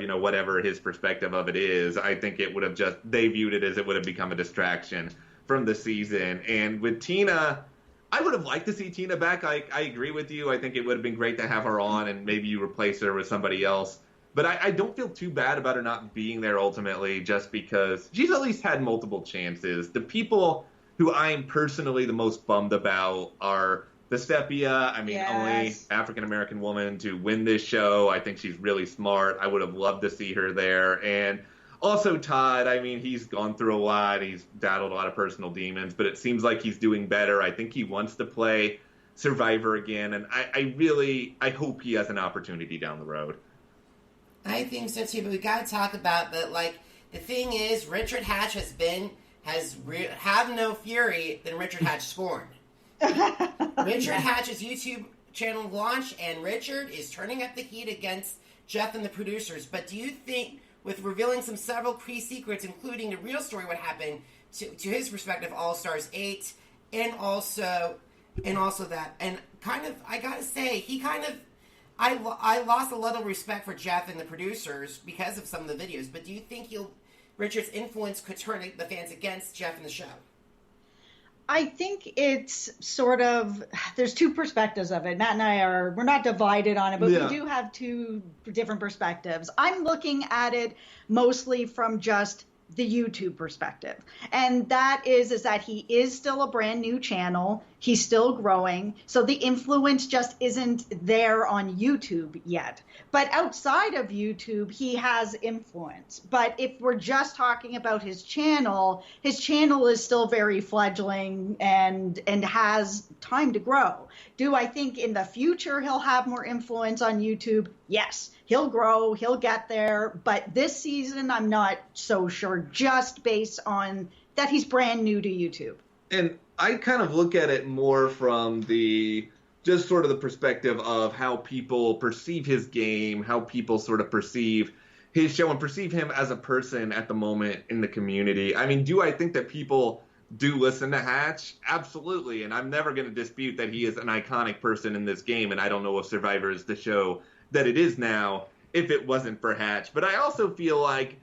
of, whatever his perspective of it is. I think it would have they viewed it as it would have become a distraction from the season. And with Tina, I would have liked to see Tina back. I agree with you. I think it would have been great to have her on and maybe you replace her with somebody else. But I don't feel too bad about her not being there ultimately, just because she's at least had multiple chances. The people who I'm personally the most bummed about are the Stepia. I mean, only African-American woman to win this show. I think she's really smart. I would have loved to see her there. And also Todd, I mean, he's gone through a lot. He's battled a lot of personal demons, but it seems like he's doing better. I think he wants to play Survivor again. And I hope he has an opportunity down the road. I think so too, but we got to talk about that. Like, the thing is, Richard Hatch have no fury than Richard Hatch scorned. Richard Hatch's YouTube channel launched, and Richard is turning up the heat against Jeff and the producers. But do you think, with revealing several pre-secrets, including the real story, what happened to his perspective, All Stars 8, and also that, and kind of, I gotta say, I lost a little respect for Jeff and the producers because of some of the videos, but do you think Richard's influence could turn the fans against Jeff and the show? I think it's sort of, there's two perspectives of it. Matt and I we're not divided on it, but we do have two different perspectives. I'm looking at it mostly from just the YouTube perspective. And that is that he is still a brand new channel. He's still growing. So the influence just isn't there on YouTube yet. But outside of YouTube, he has influence. But if we're just talking about his channel is still very fledgling and has time to grow. Do I think in the future he'll have more influence on YouTube? Yes. He'll grow, he'll get there, but this season I'm not so sure, just based on that he's brand new to YouTube. And I kind of look at it more from just sort of the perspective of how people perceive his game, how people sort of perceive his show and perceive him as a person at the moment in the community. I mean, do I think that people do listen to Hatch? Absolutely, and I'm never going to dispute that he is an iconic person in this game, and I don't know if Survivor is the show that it is now if it wasn't for Hatch. But I also feel like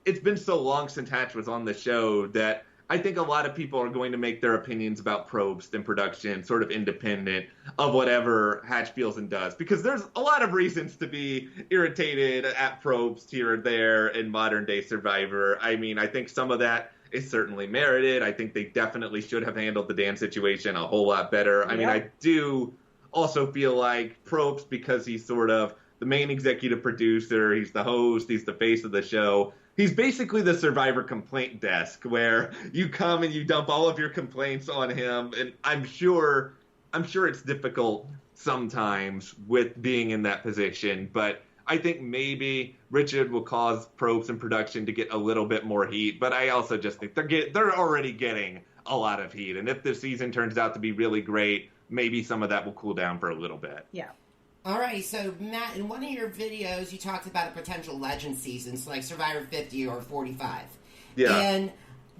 it's been so long since Hatch was on the show that I think a lot of people are going to make their opinions about Probst and production sort of independent of whatever Hatch feels and does. Because there's a lot of reasons to be irritated at Probst here or there in modern day Survivor. I mean, I think some of that is certainly merited. I think they definitely should have handled the Dan situation a whole lot better. I mean, I do also feel like Probst, because he's sort of the main executive producer, he's the host, he's the face of the show. He's basically the Survivor complaint desk where you come and you dump all of your complaints on him. And I'm sure it's difficult sometimes with being in that position, but I think maybe Richard will cause Probst and production to get a little bit more heat. But I also just think they're already getting a lot of heat. And if the season turns out to be really great, maybe some of that will cool down for a little bit. Yeah. All right, so Matt, in one of your videos, you talked about a potential legend seasons, like Survivor 50 or 45. Yeah. And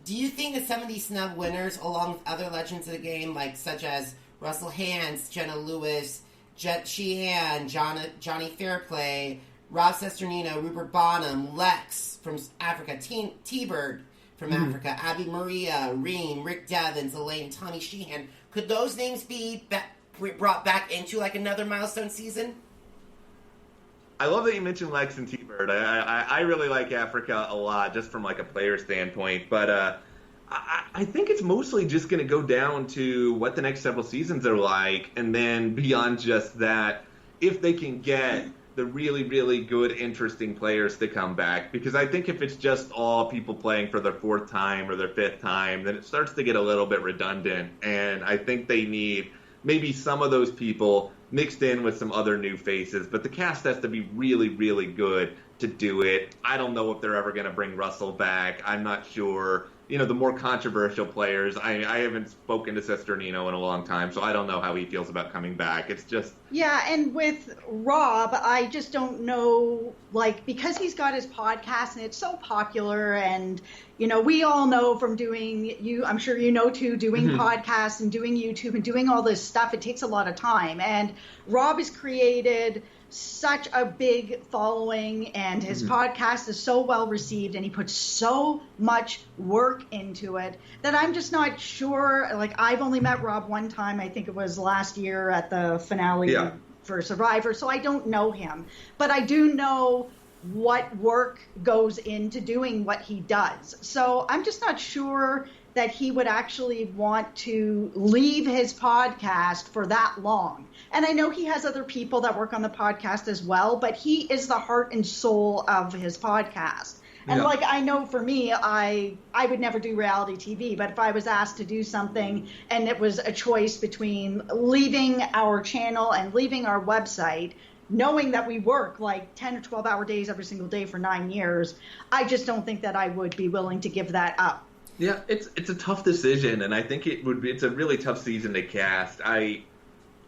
do you think that some of these snub winners, along with other legends of the game, like such as Russell Hantz, Jenna Lewis, Jet Sheehan, Johnny Fairplay, Rob Cesternino, Rupert Bonham, Lex from Africa, T-Bird from Africa, Abby Maria, Reem, Rick Devins, Elaine, Tommy Sheehan, could those names be brought back into like another milestone season? I love that you mentioned Lex and T-Bird. I really like Africa a lot, just from like a player standpoint. But I think it's mostly just going to go down to what the next several seasons are like, and then beyond just that, if they can get the really, really good, interesting players to come back. Because I think if it's just all people playing for their fourth time or their fifth time, then it starts to get a little bit redundant. And I think they need maybe some of those people mixed in with some other new faces. But the cast has to be really, really good to do it. I don't know if they're ever going to bring Russell back. I'm not sure. You know, the more controversial players, I haven't spoken to Cesternino in a long time, so I don't know how he feels about coming back. It's just... Yeah, and with Rob, I just don't know, like, because he's got his podcast and it's so popular, and, you know, we all know from doing, I'm sure you know too, doing podcasts and doing YouTube and doing all this stuff, it takes a lot of time. And Rob has created such a big following, and his podcast is so well received, and he puts so much work into it that I'm just not sure. Like, I've only met Rob one time. I think it was last year at the finale for Survivor, so I don't know him. But I do know what work goes into doing what he does. So I'm just not sure that he would actually want to leave his podcast for that long. And I know he has other people that work on the podcast as well, but he is the heart and soul of his podcast. And like, I know for me, I would never do reality TV, but if I was asked to do something and it was a choice between leaving our channel and leaving our website, knowing that we work like 10 or 12-hour days every single day for 9 years, I just don't think that I would be willing to give that up. Yeah, it's a tough decision, and I think it's a really tough season to cast. I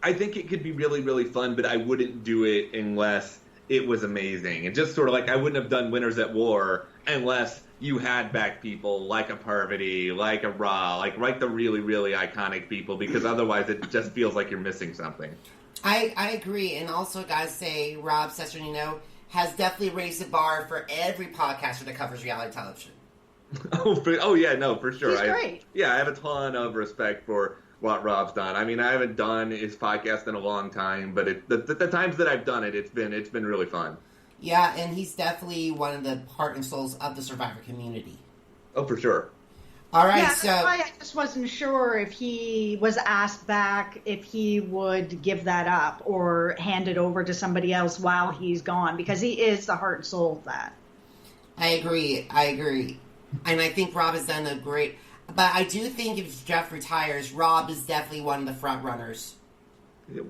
think it could be really, really fun, but I wouldn't do it unless it was amazing. And just sort of like, I wouldn't have done Winners at War unless you had back people like a Parvati, like a Ra, like the really, really iconic people, because otherwise it just feels like you're missing something. I agree, and also guys say Rob Cesternino has definitely raised the bar for every podcaster that covers reality television. Yeah, no, for sure. He's great. I have a ton of respect for what Rob's done. I mean, I haven't done his podcast in a long time, but the times that I've done it, it's been really fun. Yeah, and he's definitely one of the heart and souls of the Survivor community. Oh, for sure. All right, that's why I just wasn't sure if he was asked back if he would give that up or hand it over to somebody else while he's gone, because he is the heart and soul of that. I agree. And I think Rob has done a great... But I do think if Jeff retires, Rob is definitely one of the front runners.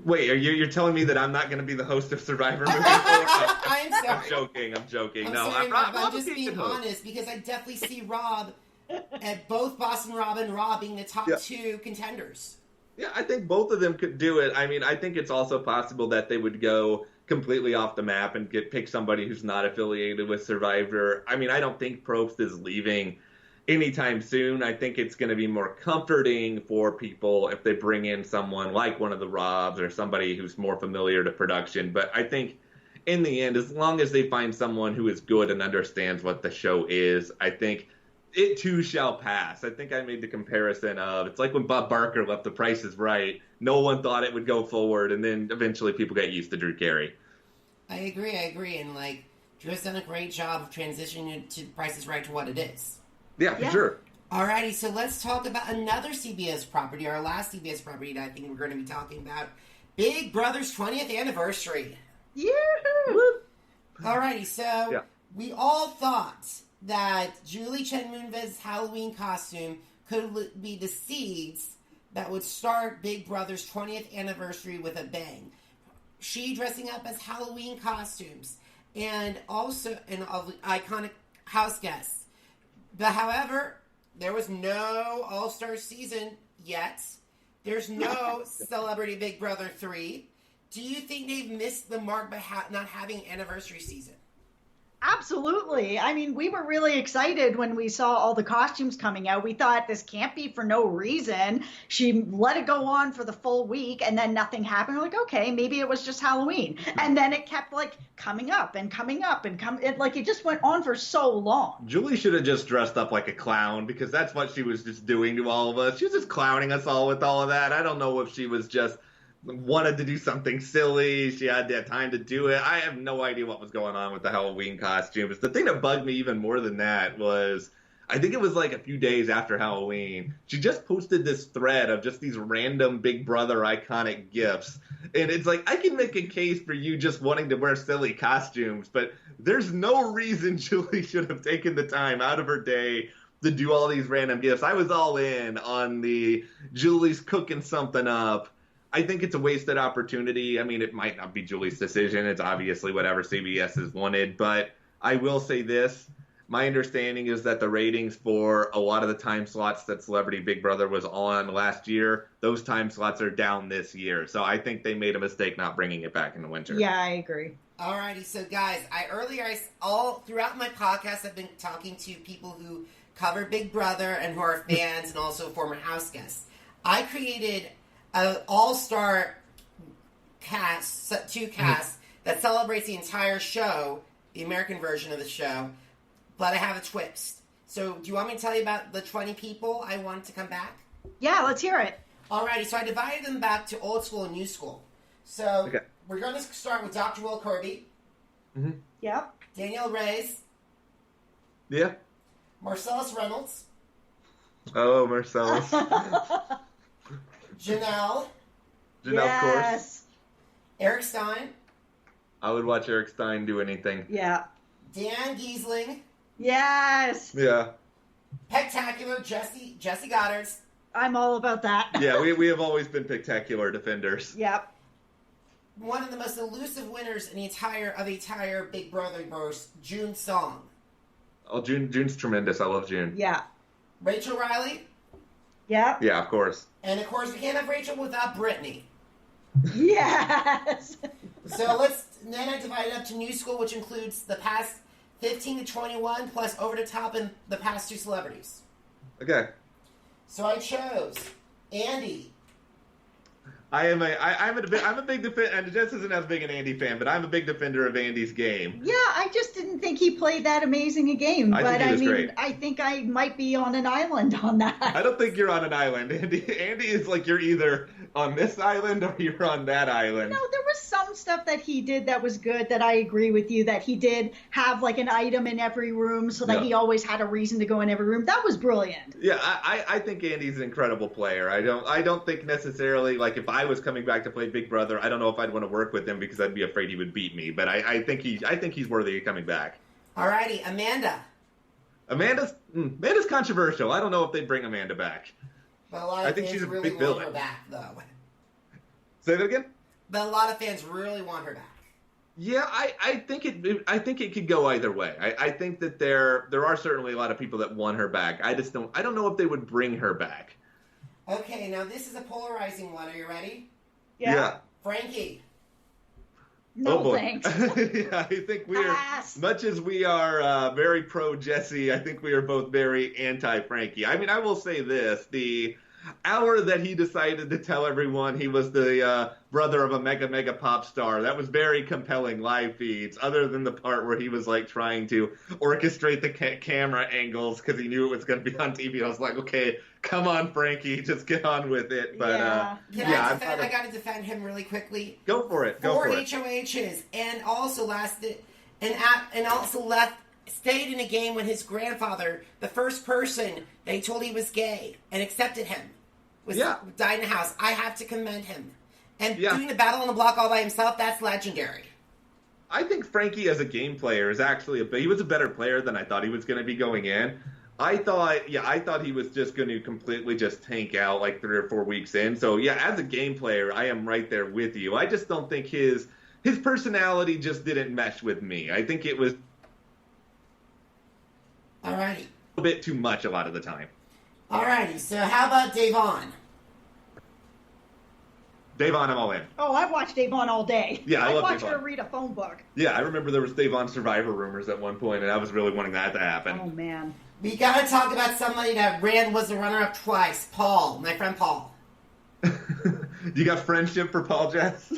Wait, you're telling me that I'm not going to be the host of Survivor moving forward? I'm sorry. I'm joking. I'm No, sorry, Rob. I'm just a being host. honest, because I definitely see Rob, at both Boston Rob and Rob, being the top two contenders. Yeah, I think both of them could do it. I mean, I think it's also possible that they would go completely off the map and pick somebody who's not affiliated with Survivor. I mean, I don't think Probst is leaving anytime soon. I think it's going to be more comforting for people if they bring in someone like one of the Robs or somebody who's more familiar to production. But I think in the end, as long as they find someone who is good and understands what the show is, I think it too shall pass. I think I made the comparison of, it's like when Bob Barker left The Price is Right. No one thought it would go forward, and then eventually people got used to Drew Carey. I agree. And, like, Drew has done a great job of transitioning it to Price is Right to what it is. Yeah, for sure. Alrighty, so let's talk about another CBS property, our last CBS property that I think we're going to be talking about. Big Brother's 20th anniversary. Yoo-hoo! Alrighty, so we all thought that Julie Chen Moonves' Halloween costume could be the seeds that would start Big Brother's 20th anniversary with a bang. She dressing up as Halloween costumes, and also an iconic house guests. But however, there was no All-Star season yet. There's no Celebrity Big Brother 3. Do you think they've missed the mark by not having anniversary season? Absolutely. I mean, we were really excited when we saw all the costumes coming out. We thought this can't be for no reason. She let it go on for the full week and then nothing happened. We're like, okay, maybe it was just Halloween. And then it kept like coming up and coming up and it just went on for so long. Julie should have just dressed up like a clown, because that's what she was just doing to all of us. She was just clowning us all with all of that. I don't know if she was just wanted to do something silly. She had that time to do it. I have no idea what was going on with the Halloween costumes. The thing that bugged me even more than that was, I think it was like a few days after Halloween, she just posted this thread of just these random Big Brother iconic gifts. And it's like, I can make a case for you just wanting to wear silly costumes, but there's no reason Julie should have taken the time out of her day to do all these random gifts. I was all in on the Julie's cooking something up. I think it's a wasted opportunity. I mean, it might not be Julie's decision. It's obviously whatever CBS has wanted. But I will say this. My understanding is that the ratings for a lot of the time slots that Celebrity Big Brother was on last year, those time slots are down this year. So I think they made a mistake not bringing it back in the winter. Yeah, I agree. Alrighty, so guys, all throughout my podcast, I've been talking to people who cover Big Brother and who are fans and also former house guests. I created an all-star cast, two casts, that celebrates the entire show, the American version of the show, but I have a twist. So do you want me to tell you about the 20 people I want to come back? Yeah, let's hear it. Alrighty, so I divided them back to old school and new school. So we're going to start with Dr. Will Kirby. Mm-hmm. Yep. Danielle Reyes. Yeah. Marcellus Reynolds. Oh, Marcellus. Janelle. Janelle, of course. Eric Stein. I would watch Eric Stein do anything. Yeah. Dan Giesling. Yes. Yeah. Spectacular Jesse Goddard. I'm all about that. Yeah, we have always been spectacular defenders. Yep. One of the most elusive winners in the entire Big Brother verse, June Song. Oh, June's tremendous. I love June. Yeah. Rachel Riley. Yep. Yeah, of course. And of course, we can't have Rachel without Brittany. Yes. So then I divide it up to new school, which includes the past 15 to 21, plus over the top and the past 2 celebrities. Okay. So I chose Andy. I'm a big defender, and Jess isn't as big an Andy fan, but I'm a big defender of Andy's game. Yeah, I just didn't think he played that amazing a game. I think he was great. I think I might be on an island on that. I don't think you're on an island. Andy is like you're either on this island or you're on that island. No, there was some stuff that he did that was good, that I agree with you, that he did have like an item in every room so that he always had a reason to go in every room. That was brilliant. Yeah, I think Andy's an incredible player. I don't think necessarily, like, if I was coming back to play Big Brother, I don't know if I'd want to work with him because I'd be afraid he would beat me. But I think he's worthy of coming back. Alrighty, Amanda. Amanda's controversial. I don't know if they'd bring Amanda back. But a lot of I think fans she's a really big want villain. her back, though. Say that again? But a lot of fans really want her back. Yeah, I think it could go either way. I think that there are certainly a lot of people that want her back. I don't know if they would bring her back. Okay, now this is a polarizing one. Are you ready? Yeah. Frankie. No thanks. Yeah, I think much as we are very pro Jesse, I think we are both very anti Frankie. I mean, I will say this: the hour that he decided to tell everyone he was the brother of a mega pop star, that was very compelling live feeds, other than the part where he was like trying to orchestrate the camera angles because he knew it was going to be on TV. I was like, okay, come on, Frankie, just get on with it. But I got to defend him really quickly. Go for it. 4 HOHs, and also stayed in a game when his grandfather, the first person they told he was gay and accepted him, died in a house. I have to commend him. And doing the battle on the block all by himself, that's legendary. I think Frankie as a game player is actually he was a better player than I thought he was going to be going in. I thought he was just going to completely just tank out like 3 or 4 weeks in. So as a game player, I am right there with you. I just don't think his personality just didn't mesh with me. I think it was Alrighty. a bit too much a lot of the time. Alrighty, so how about Davon? Davon, I'm all in. Oh, I watched Davon all day. Yeah, I love watched Davon. her read a phone book. Yeah, I remember there was Davon Survivor rumors at one point, and I was really wanting that to happen. Oh, man. We gotta talk about somebody that was the runner-up twice. Paul, my friend Paul. You got friendship for Paul, Jess?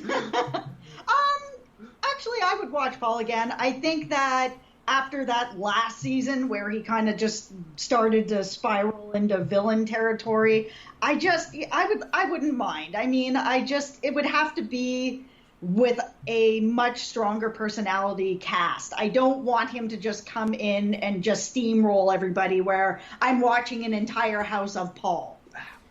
Actually, I would watch Paul again. I think that after that last season where he kind of just started to spiral into villain territory, I wouldn't mind. I mean, it would have to be with a much stronger personality cast. I don't want him to just come in and just steamroll everybody where I'm watching an entire house of Paul.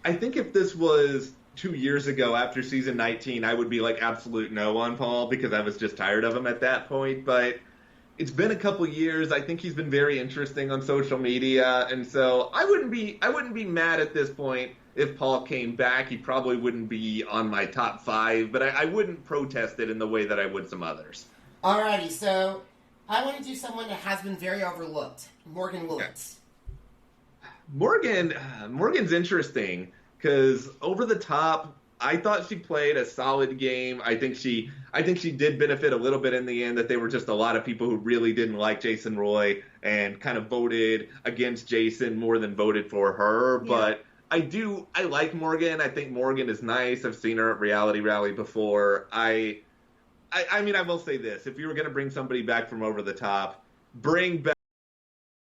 I think if this was 2 years ago after season 19, I would be like absolute no on Paul because I was just tired of him at that point. But it's been a couple years. I think he's been very interesting on social media, and so I wouldn't be mad at this point if Paul came back. He probably wouldn't be on my top 5, but I wouldn't protest it in the way that I would some others. Alrighty, so I want to do someone that has been very overlooked, Morgan Willis. Morgan's interesting because over the top, I thought she played a solid game. I think she did benefit a little bit in the end, that there were just a lot of people who really didn't like Jason Roy and kind of voted against Jason more than voted for her. Yeah. But I like Morgan. I think Morgan is nice. I've seen her at Reality Rally before. I I mean, I will say this: if you were going to bring somebody back from over the top, bring back